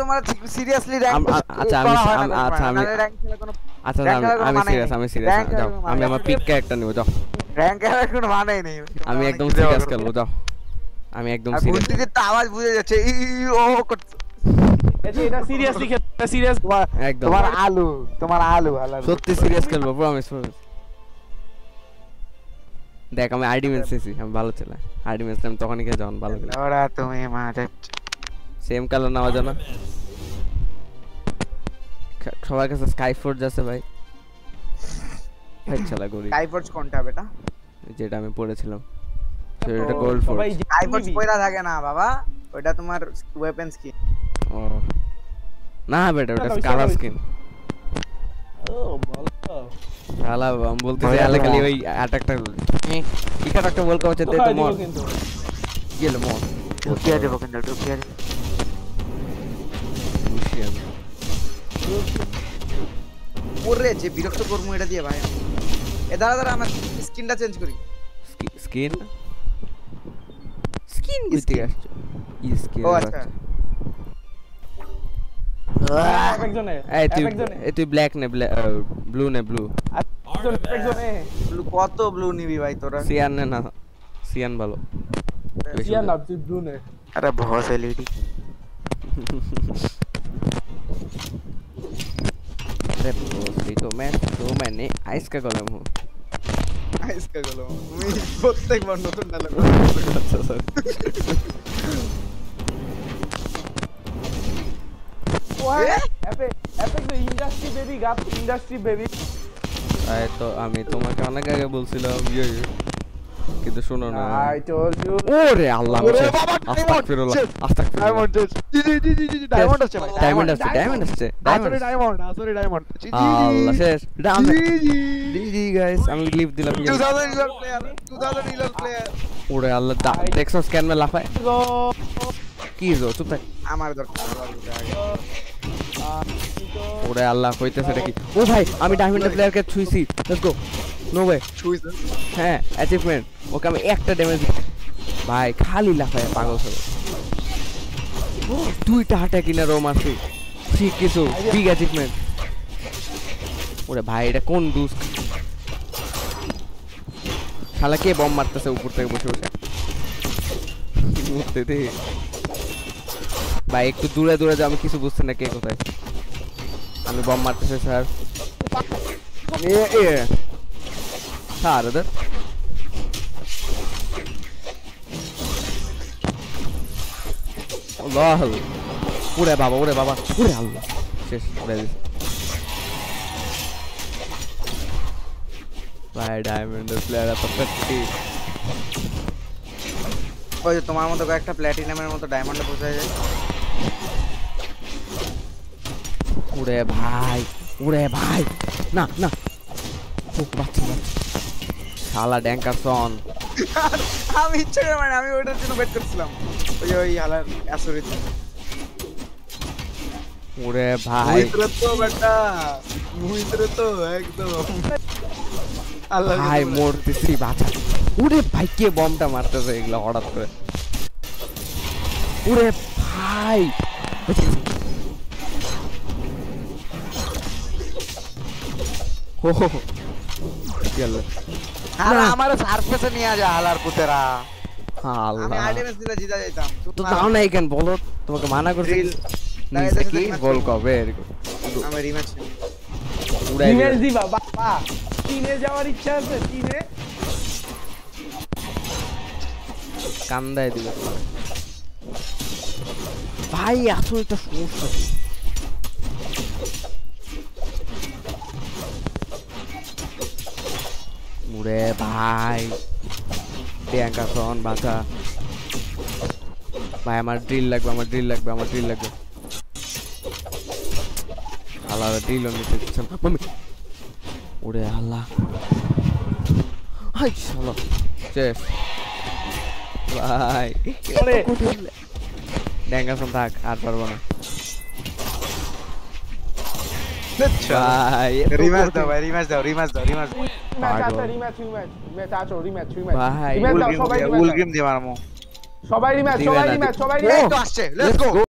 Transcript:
তোমার seriously rank আচ্ছা আমি সিরিয়াস যাও আমি আমার পিক ক্যারেক্টার নিব যাও র‍্যাঙ্ক খেলার কোনো মানেই নেই আমি একদম সিরিয়াস খেলবো যাও আমি একদম সিরিয়াস বুঝতে তো আওয়াজ বুঝে যাচ্ছে ও এটা সিরিয়াসলি খেলতে সিরিয়াস একদম তোমার আলু সত্যি সিরিয়াস খেলবো প্রমিস দেখ আমি আইডি মেসেছি আমি ভালো ছিল আইডি মেসে আমি তখনই খেলে যখন ভালো খেলে ওরা তুমি মাঠে সেম কালার নাও জানা সবার কাছে স্কাই ফোর্জ আছে ভাই ভাই চলা গরি স্কাই ফোর্জ কোনটা বেটা যেটা আমি পড়েছিলাম সেটা গোল্ড ফোর্জ স্কাই ফোর্জ পয়লা থাকে না বাবা ওটা তোমার ওয়েপন স্কিন ও না বেটা ওটা কালার স্কিন ও ভালো শালা আমি বলতে চাইলে খালি ওই অ্যাটাকটা ঠিক একটা বল কওছে তে তো মর গেল মর ঢুকিয়ে দেব কিন্তু ঢুকিয়ে দেব ওরে যে বিরক্ত করমু এটা দিয়ে ভাই এ দাঁড়া আমার স্কিনটা চেঞ্জ করি স্কিন কইতে আসছো স্কিন ও আচ্ছা তুই ব্ল্যাক নে ব্লু নে ব্লু কত ব্লু নিবি ভাই তোরা সিয়ান নে না সিয়ান ভালো সিয়ান না তুই ব্লু নে अरे बहुत एलईडी अरे बोली तो मैंने आइस का कलम हूँ मैं प्रत्येक बार नতুন ডায়লগ अच्छा sir epic the industry baby gap industry baby আয় তো আমি তোমাকে অনেক আগে বলছিলাম কিন্তু শোনো না আই টোল্ড ইউ ওরে আল্লাহ আস্তাগফিরুল্লাহ ডায়মন্ড জি ডায়মন্ড আছে ভাই ডায়মন্ড আছে আসলে ডায়মন্ড আল্লাহ শেষ জি গাইস আমি লিভ দিলাম 2011 প্লেয়ার ওরে আল্লাহ দেখছো স্ক্যান মে লাফায় কি জো চুপ থাক আমার দরকার ওরে আল্লাহ কইতেছে এটা কি ও ভাই আমি ডায়মন্ড প্লেয়ার কে ছুঁইছি লেটস গো নো ওয়ে ছুঁইছ হ্যাঁ অ্যাচিভমেন্ট ওকে আমি একটা ড্যামেজ ভাই খালি লাফায় পাগল সব দুইটা হাতে কিনা রো মারছি ঠিক কিছু বিগ অ্যাচিভমেন্ট ওরে ভাই এটা কোন দুস শালা কে বম মারতেছে উপর থেকে বসে বসে উঠতে দে ভাই একটু দূরে দূরে যাও আমি কিছু বুঝতে না কে কোথায় আমি বম মারতেছি স্যার স্যার ওদের আল্লাহ ওরে বাবা ওরে আল্লাহ শেষ ভাই ডায়মন্ড প্লেয়ার পারফেক্টলি ওই যে তোমার মতো একটা প্ল্যাটিনামের মতো ডায়মন্ডে পৌঁছে যায় ওরে ভাই না না ও বাচ্চা শালা ড্যাঙ্কারসন আমি ইচ্ছে করে মানে আমি ওইটার জন্য ওয়েট করছিলাম ওই হালার অ্যাসরিত ওরে ভাই মুহিতরে তো একদম আল্লাহ ভাই মরতেছি বাঁচা ওরে ভাই কে বমটা মারতেছে এগুলো হঠাৎ করে ওরে ভাই হো গেল আরে আমারে সারফেসে নিয়ে যা হালার পুতেরা আল্লাহ আমি আইডেন্স দিলে জিতা যাইতাম তো দাও না কেন বলো তোমাকে মানা করছি নিচে কি বল কবে আমি রিম্যাচ দিবা বাবা তিনে যাওয়ার ইচ্ছা আছে তিনে কান্দায় দিবে ভাই আসলে একটা সমস্যা মুরে ভাই ড্যাঙ্কারসন বাঁচা ভাই আমার ড্রিল লাগবে আল্লাহ ড্রিল নিতে মামি ওরে আল্লাহ হাই শালা শেষ ভাই ড্যাঙ্কারসন থাক আর পারবো না ভাই রিম্যাচ দাও সবাই রিম্যাচ তো আসছে লেটস গো